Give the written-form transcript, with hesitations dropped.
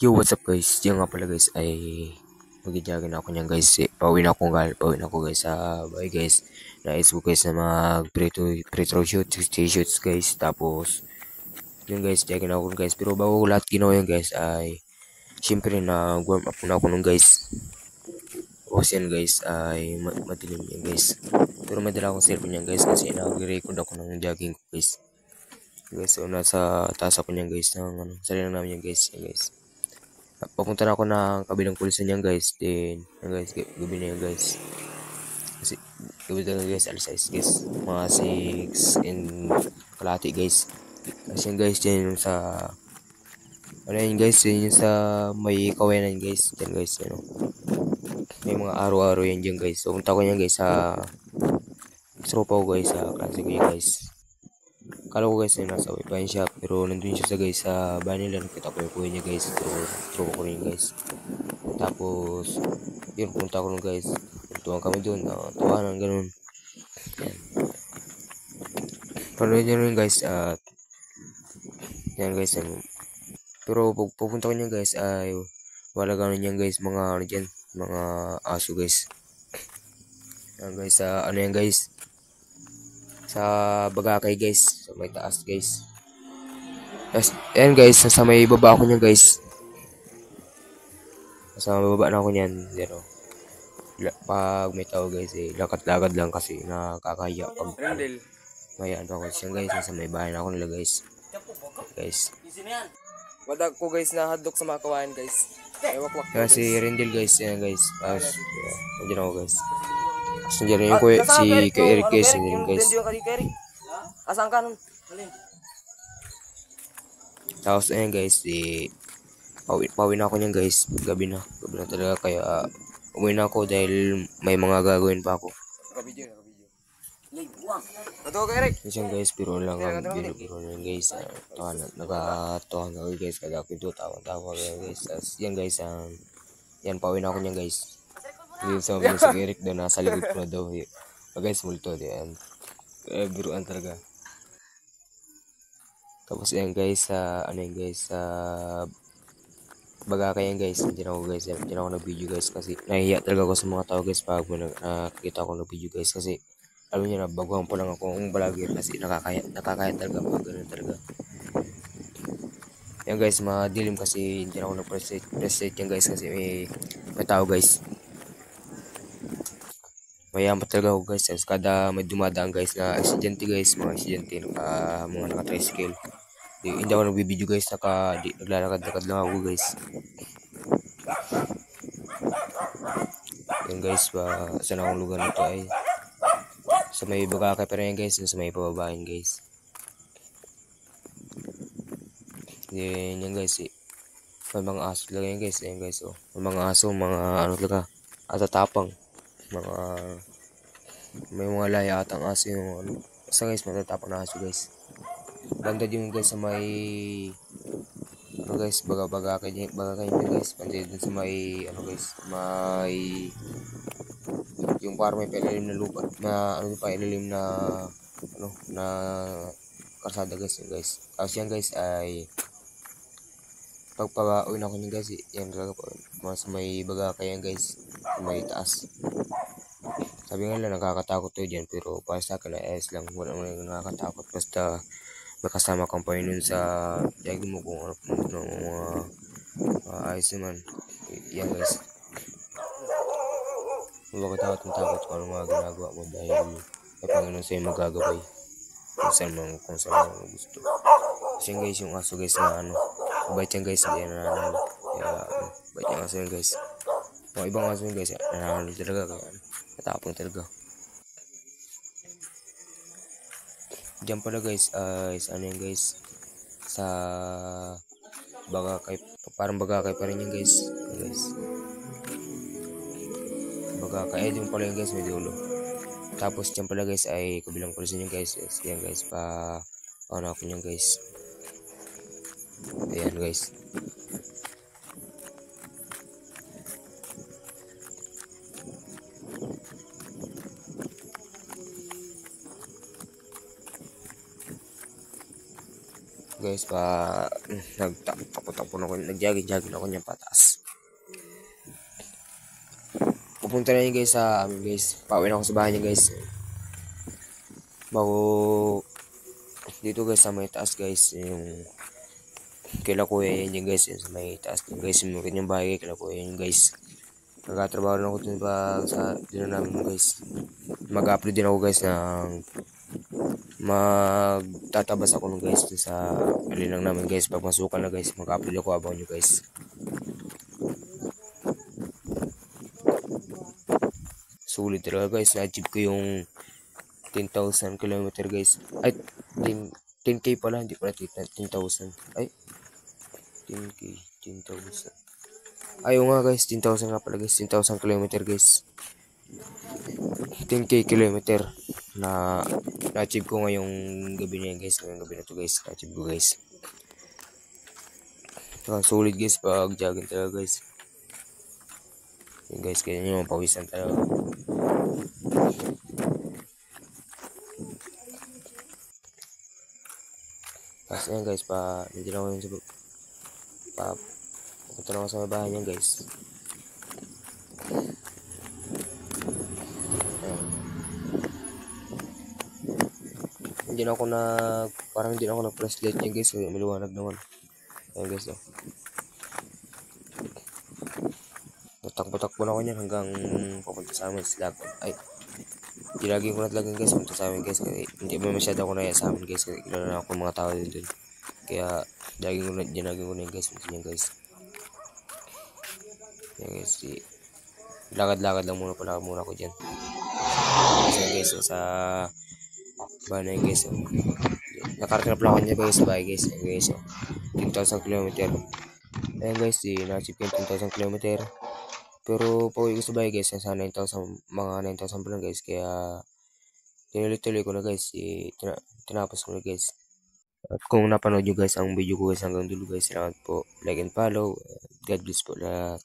Yo, what's up guys? Diyan nga pala guys ay magja-jogging ako niyan guys. Pauwi na ako guys sa bahay guys. Nais ko guys na mag pre-throw shoots, stay shoots guys. Tapos yun guys, jogging ako guys. Pero bago ko lahat ginawa yun guys ay syempre na warm up muna ako nun guys. Tapos yan guys ay madilim yan guys. Pero may dala akong cellphone yan guys kasi nag-record ako ng jogging ko guys. Guys, so nasa taas ako niyan guys ng sarili namin yan guys. Yan guys. Papunta na ako ng kabilang pulisan yan guys. Then, yan guys, gabi na yan guys. Kasi, gabi na guys, alas 6 guys. Mga 6 and kalahati guys. Kasi yan guys, yan yung sa, ano yan guys, yan yung sa may kawayanan guys. Yan guys, yan o. May mga araw-araw yan dyan guys. So, punta ko yan guys sa tropa ko guys, sa klase ko yan guys. Kala ko guys ay nasa wine shop pero nandun siya sa guys sa bahay nila. Nakita ko yung kuya niya guys. Tropa ko rin guys. Tapos yun, punta ko nun guys. Tuntuan kami dun. Tawanan ganun. Yan. Panood nyo rin guys. At yan guys. Yan. Pero pag pupunta ko nyo guys ay wala ganun yan guys. Mga ano dyan. Mga aso guys. Yan guys. Ano yan guys. Sa Bagakay guys, sa may taas guys. Ayan guys, sa may baba ako niyan guys. Sa may baba na ako niyan, zero. Pag may tao guys, lakad-lakad lang kasi nakakahiya pag mayaan ako siya guys, sa may bahay na ako nila guys. Guys. Wadag ko guys na hadlok sa mga kawain guys. Ay wakwak. Si Rendel guys, yan guys. Nandiyan ako guys. Nandiyan yung kuya, si Eric guys, nandiyan guys. Asan ka nun? Tapos ayan guys, pauwi na ako niyan guys. Gabi na talaga kaya umuwi na ako dahil may mga gagawin pa ako. Naka-video. Ato ka Eric. Yan guys, biro lang guys. Nagatawa na ako guys, kada ako tawa guys. Tapos yan guys, yan pauwi na ako niyan guys. Hindi sa mga si Eric doon, nasa likod ko na daw. Guys, multo yan. Biruan talaga. Tapos yan guys, ano yan guys, Bagakay yan guys. Hindi ako guys, hindi ako nag-video guys kasi nahihiya talaga ako sa mga tao guys pag nakikita ako nag-video guys kasi alam niyo na, baguhan po lang ako ng vlogger kasi nakakaya talaga pag ganun talaga. Yan guys, madilim kasi hindi ako nag-present yan guys kasi may tao guys. Mayaman talaga ako guys. Kada may dumadaan guys na aksidente guys, mga aksidente, mga naka-tricycle. Hindi ako nagbibideo guys, naglalakad-lakad lang ako guys. Yan guys, saan akong lugar nito ay sa may Bagakay pa rin guys, sa may pababahin guys. Yan guys, may mga aso talaga yan guys. Yan guys, oh. May mga aso, mga ano talaga, atatapang. May mga laya atang aso yung ano. Basta guys, matatapang na aso guys. Banda din guys sa may ano guys, Bagakay din guys. Banda din sa may ano guys, may yung parang may pailalim na lupa na ano pa ilalim na ano na karsada guys yung guys. Tapos yan guys ay pagpauwi na ako niyan guys, yan talaga po sa may Bagakay yan guys, may taas. Sabi nga lang nakakatakot to dyan pero para sa akin ayos lang, wala naman nakakatakot basta makasama kang Panginoon sa jogging mo kung ano mga ayos naman. Yan guys, huwag ka takot kung ano mga ginagawa mo dahil may Panginoon sa'yo magagabay kung saan mo gusto. Kasi guys, yung aso guys na ano, bait yan guys, hindi yan nananalo. Kaya bait yung aso yan guys. Mga ibang aso yan guys, nananalo talaga kaya natapang talaga. Diyan pala guys, ano yan guys, sa Bagakay, parang Bagakay pa rin yan guys. Bagakay, din pala yan guys, may dulo. Tapos diyan pala guys ay kabilang pulisan yan guys. Yan guys, ano ako yan guys. Ayan guys. Guys, nagtakbo-takbo na ako, nag-jogging ako niyan pataas. Pupunta na yun guys sa amin guys. Pauwi na ako sa bahay niya guys. Bago dito guys sa may taas guys, yung kila kuya yan guys, yun sa may taas yung guys, yung kanyang bahay kila kuya yan guys. Nagtatrabaho na ako dun sa dito namin guys. Mag-upload din ako guys ng magtatabas ako nung guys dun sa alilang namin guys. Pag masukan na guys, mag-upload ako, abangan nyo guys. Sulit talaga guys, na-achieve ko yung 10,000 kilometer guys. Ay, 10K pala, hindi pala 10,000. Ay, 10K, 10,000. Ayaw nga guys, 10,000 nga pala guys, 10,000 kilometer guys. 10K kilometer na na-achieve ko ngayong gabi na yan guys. Ngayong gabi na to guys, na-achieve ko guys. Solid guys pag jogging talaga guys. Yun guys, kaya nyo mapawisan talaga. Tapos yan guys, hindi na ako yun sa pupunta na ako sa bahay niyan guys. Parang hindi na ako nag-press light niya guys, kasi maliwanag naman. Ayan guys, oh. Natakbo-takbo na ako niyan hanggang papunta sa amin sa Lagon. Ay, dilagin ko na talaga guys, punta sa amin guys, kasi hindi ba masyado ako naya sa amin guys, kasi kilala na ako mga tao din dun. Kaya dilagin ko na yun guys, punta niyan guys. Ayan guys, lakad-lakad lang muna ako dyan. Kasi guys, sa bahay na yun guys, oh. Nakarating na pala ako niya guys sa bahay guys. Ayan guys, oh. 10,000 kilometer. Ayan guys, na-achieve ko yung 10,000 kilometer. Pero pauwi ko sa bahay guys, nasa 9,000, mga 9,000 pa lang guys. Kaya tinuloy-tuloy ko na guys, tinapos ko na guys. At kung napanood nyo guys ang video ko guys hanggang dulo guys, salamat po. Like and follow. God bless po lahat.